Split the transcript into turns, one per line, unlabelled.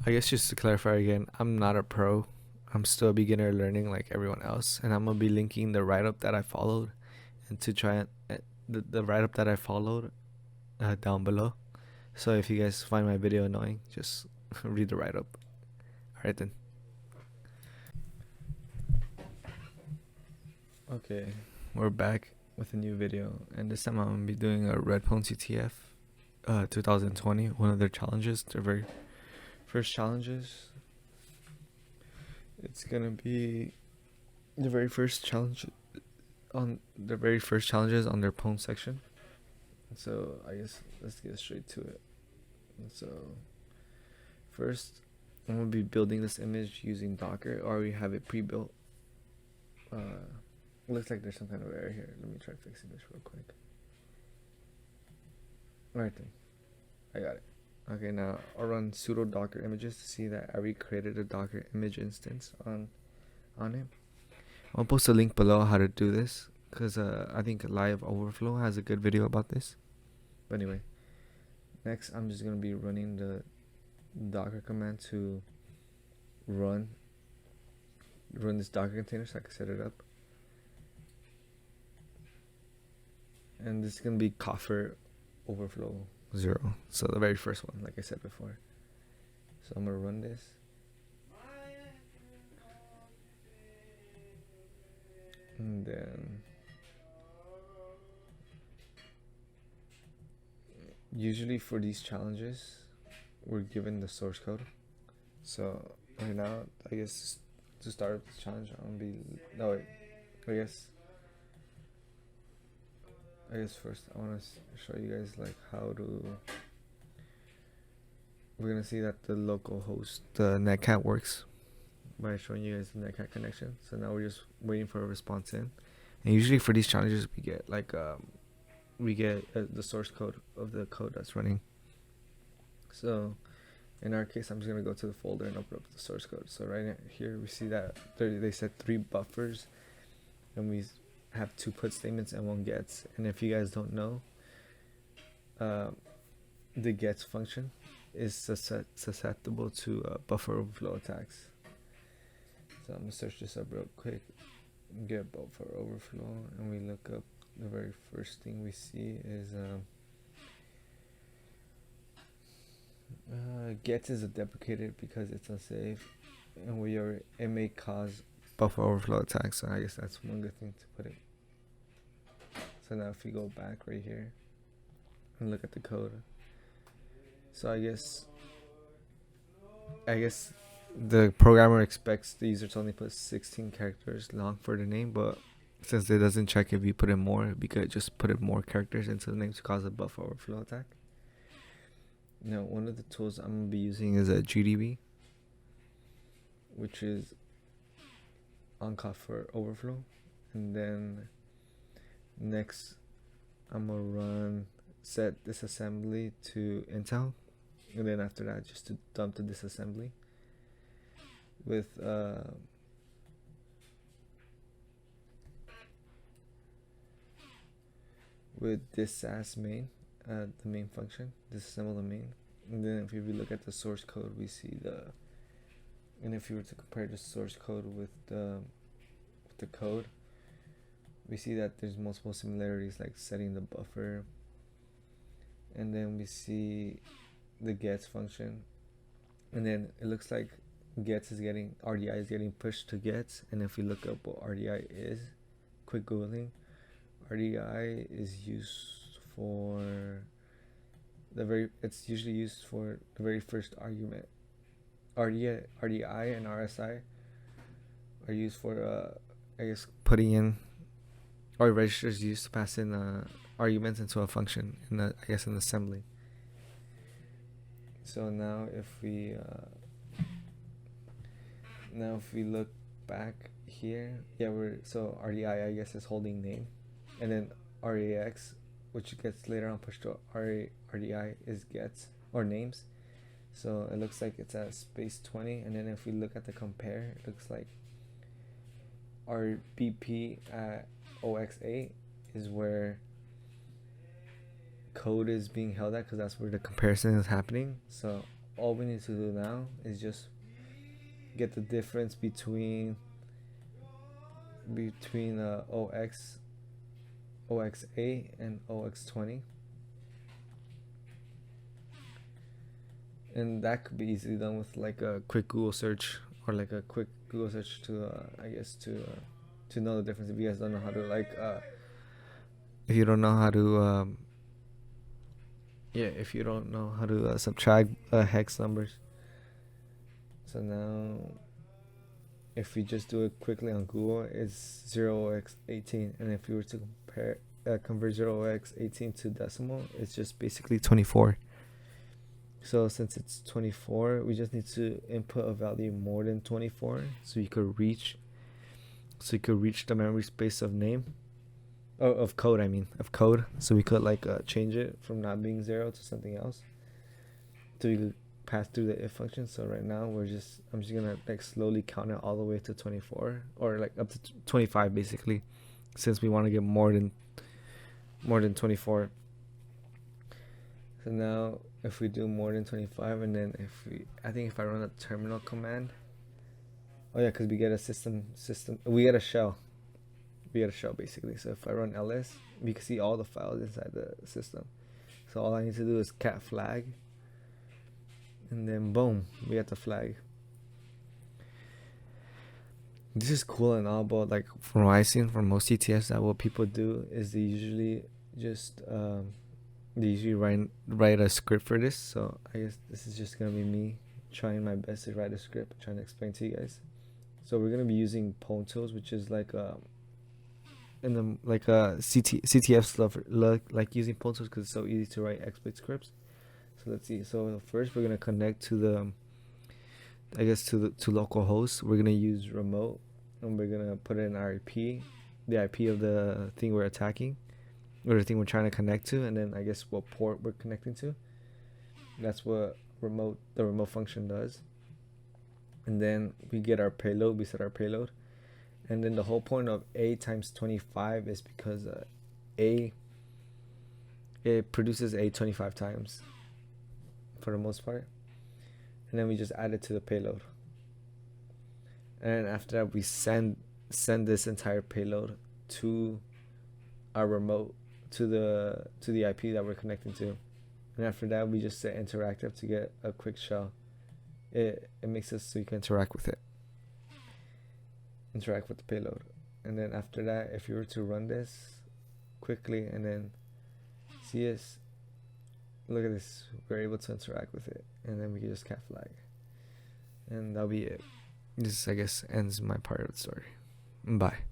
I guess just to clarify again, I'm not a pro. I'm still a beginner learning like everyone else, and I'm gonna be linking the write-up that I followed and to try and the write-up that I followed down below. So if you guys find my video annoying, just read the write-up. All right then. Okay, we're back with a new video, and this time I'm gonna be doing a RedPwn CTF 2020, one of their challenges, their very first challenges. It's gonna be the very first challenge on the very first challenges on their pwn section. So I guess let's get straight to it. So first, I'm gonna be building this image using Docker. I already have it pre-built. Looks like there's some kind of error here. Let me try fixing this real quick. Alright then, I got it. Okay, now I'll run sudo docker images to see that I recreated a Docker image instance on it. I'll post a link below how to do this, because I think Live Overflow has a good video about this. But anyway, next I'm just going to be running the Docker command to run this Docker container so I can set it up. And this is going to be Coffer-Overflow-0, so the very first one, like I said before. So I'm going to run this. And then usually for these challenges we're given the source code. So right now, I guess to start this challenge I'm gonna be I guess first I want to show you guys like how to. We're gonna see that the local host, the netcat, works by showing you guys the netcat connection. So now we're just waiting for a response in, and usually for these challenges we get like the source code of the code that's running. So in our case, I'm just gonna go to the folder and open up the source code. So right here we see that they said 3 buffers, and we have 2 put statements and 1 gets. And if you guys don't know, the gets function is susceptible to buffer overflow attacks. So I'm gonna search this up real quick, get buffer overflow, and we look up. The very first thing we see is gets is deprecated because it's unsafe, and it may cause buffer overflow attacks. So I guess that's one good thing to put it. So now if we go back right here and look at the code, so I guess the programmer expects the user to only put 16 characters long for the name, but since it doesn't check if you put in more, we could just put in more characters into the name to cause a buffer overflow attack. Now, one of the tools I'm going to be using is a GDB, which is on Coffer-Overflow. And then next, I'm going to run set disassembly to Intel. And then after that, just to dump the disassembly with disas main, the main function, disassemble the main. And then if you look at the source code, we see and if you were to compare the source code with the code, we see that there's multiple similarities, like setting the buffer. And then we see the gets function, and then it looks like RDI is getting pushed to gets. And if we look up what RDI is, quick googling, RDI is used for it's usually used for the very first argument. RDI and RSI are used for I guess putting in, or registers used to pass in arguments into a function in I guess an assembly. So now if we look back here, so RDI I guess is holding name, and then RAX, which gets later on pushed to RDI, is gets or names. So it looks like it's at space 20, and then if we look at the compare, it looks like RBP at OX8 is where code is being held at, because that's where the comparison is happening. So all we need to do now is just get the difference between OXA and OX20, and that could be easily done with like a quick Google search, or like a quick Google search to to know the difference. If you guys don't know how to if you don't know how to if you don't know how to subtract hex numbers. So now if we just do it quickly on Google, it's 0x18, and if you were to convert 0x18 to decimal, it's just basically 24. So since it's 24, we just need to input a value more than 24, so you could reach the memory space of name, of code. Of code. So we could like change it from not being 0 to something else, so we could pass through the if function. So right now I'm just gonna like slowly count it all the way to 24, or like up to 25 basically, since we want to get more than 24. So now if we do more than 25, and then I think if I run a terminal command, because we get a we get a shell basically. So if I run ls, we can see all the files inside the system. So all I need to do is cat flag, and then boom, we get the flag. This is cool and all, but like from what I've seen from most CTFs, that what people do is they usually just write a script for this. So I guess this is just gonna be me trying my best to write a script, trying to explain to you guys. So we're gonna be using Pwn tools, which is like CTF stuff, like using Pwn tools because it's so easy to write exploit scripts. So let's see. So first we're gonna connect to to localhost. We're gonna use remote, and we're gonna put in our IP, the IP of the thing we're attacking, or the thing we're trying to connect to, and then I guess what port we're connecting to. That's what the remote function does. And then we get our payload. We set our payload, and then the whole point of A times 25 is because it produces A 25 times for the most part, and then we just add it to the payload. And after that, we send this entire payload to our remote, to the IP that we're connecting to. And after that, we just set interactive to get a quick shell. It makes it so you can interact with the payload. And then after that, if you were to run this quickly and then see this, look at this, we're able to interact with it, and then we can just cat flag, and that'll be it. This, I guess, ends my part of the story. Bye.